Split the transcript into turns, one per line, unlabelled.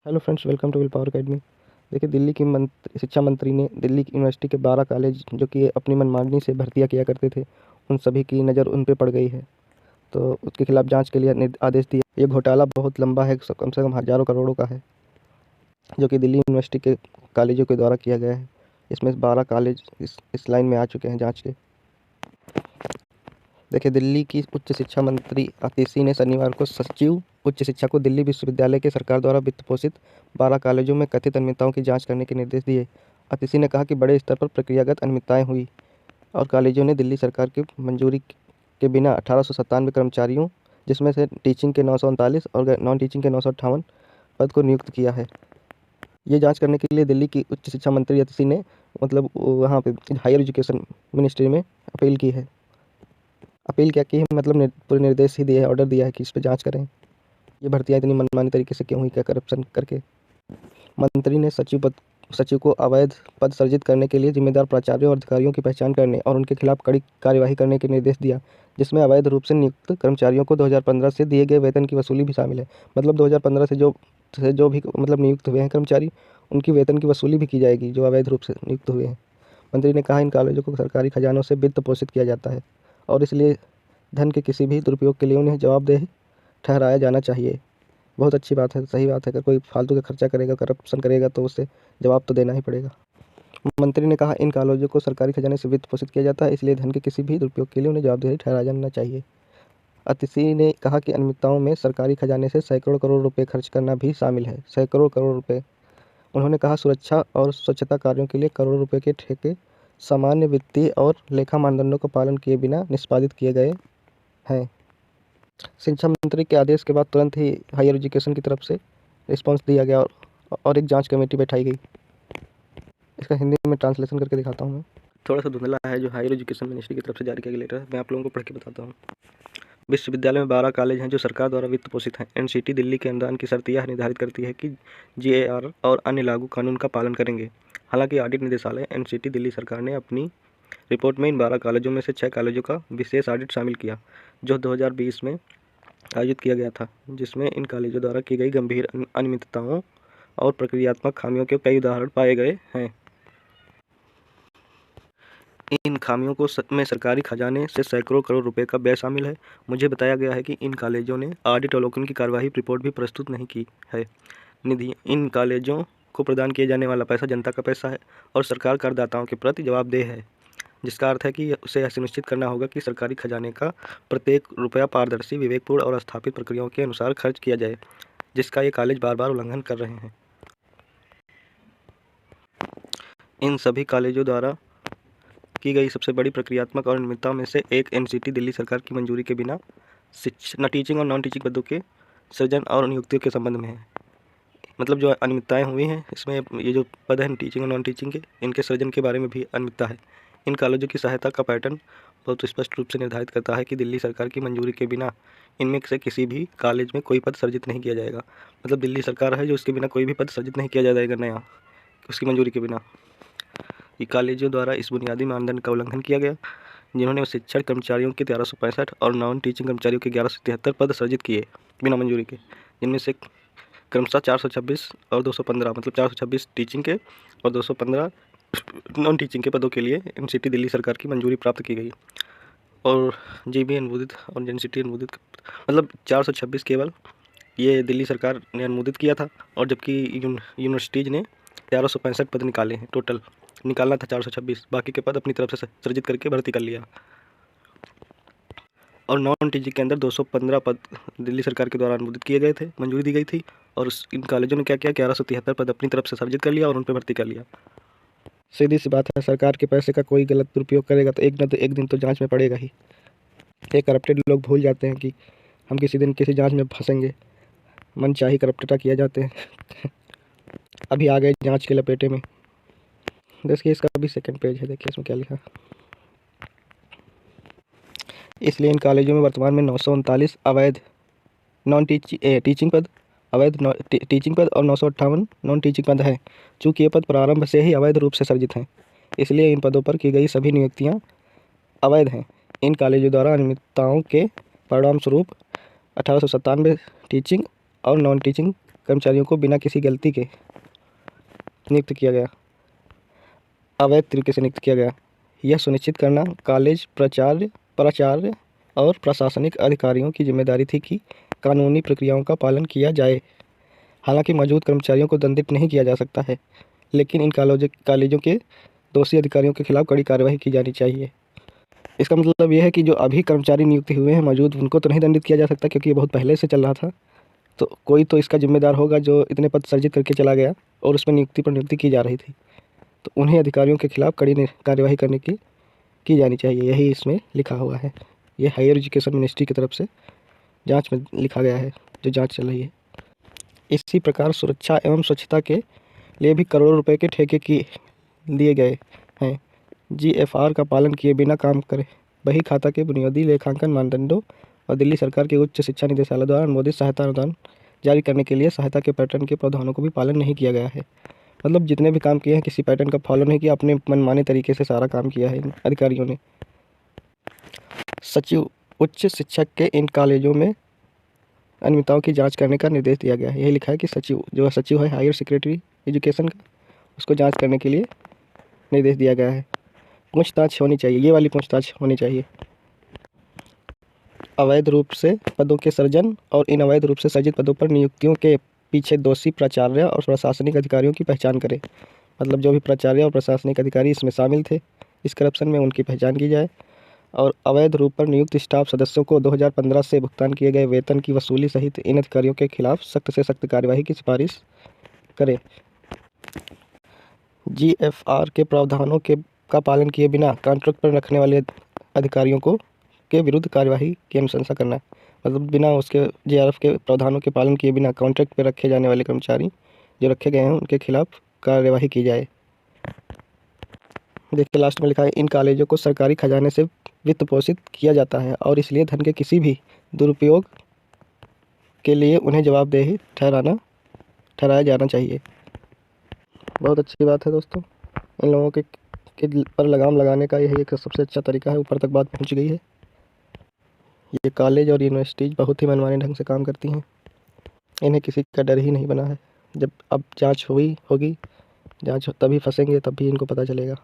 Hello friends, welcome to will power academy. देखिए, दिल्ली की शिक्षा मंत्री ने दिल्ली की यूनिवर्सिटी के 12 कॉलेज जो कि अपनी मनमानी से भर्तियां किया करते थे, उन सभी की नज़र उन पे पड़ गई है। तो उसके खिलाफ जांच के लिए आदेश दिया। ये घोटाला बहुत लंबा है, कम से कम हज़ारों करोड़ों का है, जो कि दिल्ली यूनिवर्सिटी के कॉलेजों के द्वारा किया गया है। इसमें 12 कॉलेज इस लाइन में आ चुके हैं जाँच के। देखिए, दिल्ली की उच्च शिक्षा मंत्री आतिशी ने शनिवार को सचिव उच्च शिक्षा को दिल्ली विश्वविद्यालय के सरकार द्वारा वित्त पोषित 12 कॉलेजों में कथित अनियमितताओं की जांच करने के निर्देश दिए। आतिशी ने कहा कि बड़े स्तर पर प्रक्रियागत अनियमितताएं हुई और कॉलेजों ने दिल्ली सरकार की मंजूरी के बिना 1897 कर्मचारियों, जिसमें से टीचिंग के 939 और नॉन टीचिंग के 958 पद को नियुक्त किया है। ये जांच करने के लिए दिल्ली की उच्च शिक्षा मंत्री आतिशी ने वहाँ पे हायर एजुकेशन मिनिस्ट्री में अपील की है। अपील क्या की है, मतलब पूरे निर्देश ही दिए है, ऑर्डर दिया है कि इस पर जांच करें। ये भर्तियाँ इतनी मनमानी तरीके से क्यों हुई, क्या करप्शन करके। मंत्री ने सचिव को अवैध पद सृजित करने के लिए जिम्मेदार प्राचार्यों और अधिकारियों की पहचान करने और उनके खिलाफ कड़ी कार्यवाही करने के निर्देश दिया, जिसमें अवैध रूप से नियुक्त कर्मचारियों को 2015 से दिए गए वेतन की वसूली भी शामिल है। मतलब 2015 से जो भी नियुक्त हुए हैं कर्मचारी, उनकी वेतन की वसूली भी की जाएगी जो अवैध रूप से नियुक्त हुए हैं। मंत्री ने कहा, इन कॉलेजों को सरकारी खजानों से वित्त पोषित किया जाता है और इसलिए धन के किसी भी दुरुपयोग के लिए उन्हें जवाबदेह ठहराया जाना चाहिए। बहुत अच्छी बात है, सही बात है। अगर कोई फालतू का खर्चा करेगा, करप्शन करेगा, तो उसे जवाब तो देना ही पड़ेगा। मंत्री ने कहा, इन कॉलेजों को सरकारी खजाने से वित्त पोषित किया जाता है, इसलिए धन के किसी भी दुरुपयोग के लिए उन्हें जवाबदेह ठहराया जाना चाहिए। आतिशी ने कहा कि अनियमितताओं में सरकारी खजाने से सैकड़ों करोड़ रुपए खर्च करना भी शामिल है। सैकड़ों करोड़ रुपए। उन्होंने कहा, सुरक्षा और स्वच्छता कार्यों के लिए करोड़ों रुपए के ठेके सामान्य वित्तीय और लेखा मानदंडों का पालन किए बिना निष्पादित किए गए हैं। शिक्षा मंत्री के आदेश के बाद तुरंत ही हायर एजुकेशन की तरफ से रिस्पांस दिया गया और एक जांच कमेटी बैठाई गई। इसका हिंदी में ट्रांसलेशन करके दिखाता हूँ मैं। थोड़ा सा धुंधला है जो हायर एजुकेशन मिनिस्ट्री की तरफ से जारी किया गया लेटर है, मैं आप लोगों को पढ़ के बताता हूँ। विश्वविद्यालय में 12 कॉलेज हैं जो सरकार द्वारा वित्त पोषित हैं। एनसीटी दिल्ली के अनुदान की शर्त यह निर्धारित करती है कि जीएआर और अन्य लागू कानून का पालन करेंगे। हालांकि ऑडिट निदेशालय एनसीटी दिल्ली सरकार ने अपनी रिपोर्ट में इन 12 कॉलेजों में से 6 कॉलेजों का विशेष ऑडिट शामिल किया, जो 2020 में आयोजित किया गया था, जिसमें इन कॉलेजों द्वारा की गई गंभीर अनियमितताओं और प्रक्रियात्मक खामियों के कई उदाहरण पाए गए हैं। इन खामियों में सरकारी खजाने से सैकड़ों करोड़ रुपए का व्यय शामिल है। मुझे बताया गया है कि इन कॉलेजों ने ऑडिट अवलोकन की कार्यवाही रिपोर्ट भी प्रस्तुत नहीं की है। निधि इन कॉलेजों को प्रदान किए जाने वाला पैसा जनता का पैसा है और सरकार करदाताओं के प्रति जवाबदेह है, जिसका अर्थ है कि उसे यह सुनिश्चित करना होगा कि सरकारी खजाने का प्रत्येक रुपया पारदर्शी, विवेकपूर्ण और स्थापित प्रक्रियाओं के अनुसार खर्च किया जाए, जिसका ये कॉलेज बार बार उल्लंघन कर रहे हैं। इन सभी कॉलेजों द्वारा की गई सबसे बड़ी प्रक्रियात्मक और अनियमितता में से एक एनसीटी दिल्ली सरकार की मंजूरी के बिना टीचिंग और नॉन टीचिंग पदों के सृजन और नियुक्तियों के संबंध में है। मतलब जो अनियमितताएं हुई हैं, इसमें ये जो पद हैं टीचिंग और नॉन टीचिंग के, इनके सृजन के बारे में भी अनियमितता है। इन कॉलेजों की सहायता का पैटर्न बहुत स्पष्ट रूप से निर्धारित करता है कि दिल्ली सरकार की मंजूरी के बिना इनमें से किसी भी कॉलेज में कोई पद सृजित नहीं किया जाएगा। मतलब दिल्ली सरकार है जो उसके बिना कोई भी पद सृजित नहीं किया जाएगा नया, उसकी मंजूरी के बिना। ये कॉलेजों द्वारा इस बुनियादी मानदंड का उल्लंघन किया गया, जिन्होंने शिक्षण कर्मचारियों के 1365 और नॉन टीचिंग कर्मचारियों के 1173 पद सृजित किए बिना मंजूरी के, जिनमें से क्रमशः 426 और 215, मतलब 426 टीचिंग के और 215 नॉन टीचिंग के पदों के लिए एनसीटी दिल्ली सरकार की मंजूरी प्राप्त की गई और जीबी अनुमोदित और एनसीटी अनुमोदित, मतलब 426 केवल ये दिल्ली सरकार ने अनुमोदित किया था, और जबकि यूनिवर्सिटीज़ ने 1365 पद निकाले हैं। टोटल निकालना था 426, बाकी के पद अपनी तरफ से सृजित करके भर्ती कर लिया। और नॉन टीचिंग के अंदर 215 पद दिल्ली सरकार के द्वारा अनुमोदित किए गए थे, मंजूरी दी गई थी, और इन कॉलेजों ने क्या किया, 1173 पद अपनी तरफ से सृजित कर लिया और उन पर भर्ती कर लिया। सीधी सी बात है, सरकार के पैसे का कोई गलत दुरुपयोग करेगा तो एक दिन तो जांच में पड़ेगा ही। ये करप्टेड लोग भूल जाते हैं कि हम किसी दिन किसी जांच में फंसेंगे, मनचाही करप्टता किया जाते हैं। अभी आ गए जांच के लपेटे में। देखिए, इसका भी सेकंड पेज है, देखिए इसमें क्या लिखा। इसलिए इन कॉलेजों में वर्तमान में 939 अवैध नॉन टीचिंग पद, अवैध टीचिंग पद और 958 नॉन टीचिंग पद हैं। चूँकि ये पद प्रारंभ से ही अवैध रूप से सृजित हैं, इसलिए इन पदों पर की गई सभी नियुक्तियां अवैध हैं। इन कॉलेजों द्वारा अनियमितताओं के परिणाम स्वरूप 1897 टीचिंग और नॉन टीचिंग कर्मचारियों को बिना किसी गलती के नियुक्त किया गया, अवैध तरीके से नियुक्त किया गया। यह सुनिश्चित करना कॉलेज प्राचार्य और प्रशासनिक अधिकारियों की जिम्मेदारी थी कि कानूनी प्रक्रियाओं का पालन किया जाए। हालांकि मौजूद कर्मचारियों को दंडित नहीं किया जा सकता है, लेकिन इन कॉलेजों के दोषी अधिकारियों के खिलाफ कड़ी कार्रवाई की जानी चाहिए। इसका मतलब यह है कि जो अभी कर्मचारी नियुक्त हुए हैं मौजूद, उनको तो नहीं दंडित किया जा सकता क्योंकि ये बहुत पहले से चल रहा था। तो कोई तो इसका जिम्मेदार होगा जो इतने पद सृजित करके चला गया और उसमें नियुक्ति पर नियुक्ति की जा रही थी, तो उन्हें अधिकारियों के खिलाफ कड़ी कार्यवाही करने की जानी चाहिए। यही इसमें लिखा हुआ है। ये हायर एजुकेशन मिनिस्ट्री की तरफ से जांच में लिखा गया है, जो जांच चल रही है। इसी प्रकार सुरक्षा एवं स्वच्छता के लिए भी करोड़ों रुपए के ठेके दिए गए हैं। GFR का पालन किए बिना काम करे बही खाता के बुनियादी लेखांकन मानदंडों और दिल्ली सरकार के उच्च शिक्षा निदेशालय द्वारा अनुमोदित सहायता अनुदान जारी करने के लिए सहायता के पैटर्न के प्रावधानों को भी पालन नहीं किया गया है। मतलब जितने भी काम किए हैं किसी पैटर्न का फॉलो नहीं किया, अपने मनमाने तरीके से सारा काम किया है इन अधिकारियों ने। सचिव उच्च शिक्षा के इन कॉलेजों में अनियमितताओं की जांच करने का निर्देश दिया गया है। यही लिखा है कि सचिव है हायर सेक्रेटरी एजुकेशन का, उसको जांच करने के लिए निर्देश दिया गया है। पूछताछ होनी चाहिए, ये वाली पूछताछ होनी चाहिए। अवैध रूप से पदों के सृजन और इन अवैध रूप से सृजित पदों पर नियुक्तियों के पीछे दोषी प्राचार्य और प्रशासनिक अधिकारियों की पहचान करें। मतलब जो भी प्राचार्य और प्रशासनिक अधिकारी इसमें शामिल थे इस करप्शन में, उनकी पहचान की जाए। और अवैध रूप पर नियुक्त स्टाफ सदस्यों को 2015 से भुगतान किए गए वेतन की वसूली सहित इन अधिकारियों के खिलाफ सख्त से सख्त कार्यवाही की सिफारिश करें। GFR के प्रावधानों का पालन किए बिना कॉन्ट्रैक्ट पर रखने वाले अधिकारियों के विरुद्ध कार्यवाही की अनुशंसा करना है। मतलब बिना उसके GRF के प्रावधानों के पालन किए बिना कॉन्ट्रैक्ट पर रखे जाने वाले कर्मचारी जो रखे गए हैं उनके खिलाफ कार्यवाही की जाए। देखिए लास्ट में लिखा है, इन कॉलेजों को सरकारी खजाने से वित्त पोषित किया जाता है और इसलिए धन के किसी भी दुरुपयोग के लिए उन्हें जवाबदेह ठहराया जाना चाहिए। बहुत अच्छी बात है दोस्तों, इन लोगों के पर लगाम लगाने का यही एक सबसे अच्छा तरीका है। ऊपर तक बात पहुंच गई है। ये कॉलेज और यूनिवर्सिटीज़ बहुत ही मनमाने ढंग से काम करती हैं, इन्हें किसी का डर ही नहीं बना है। जब अब जांच होगी, जांच तभी फंसेंगे, तब भी इनको पता चलेगा।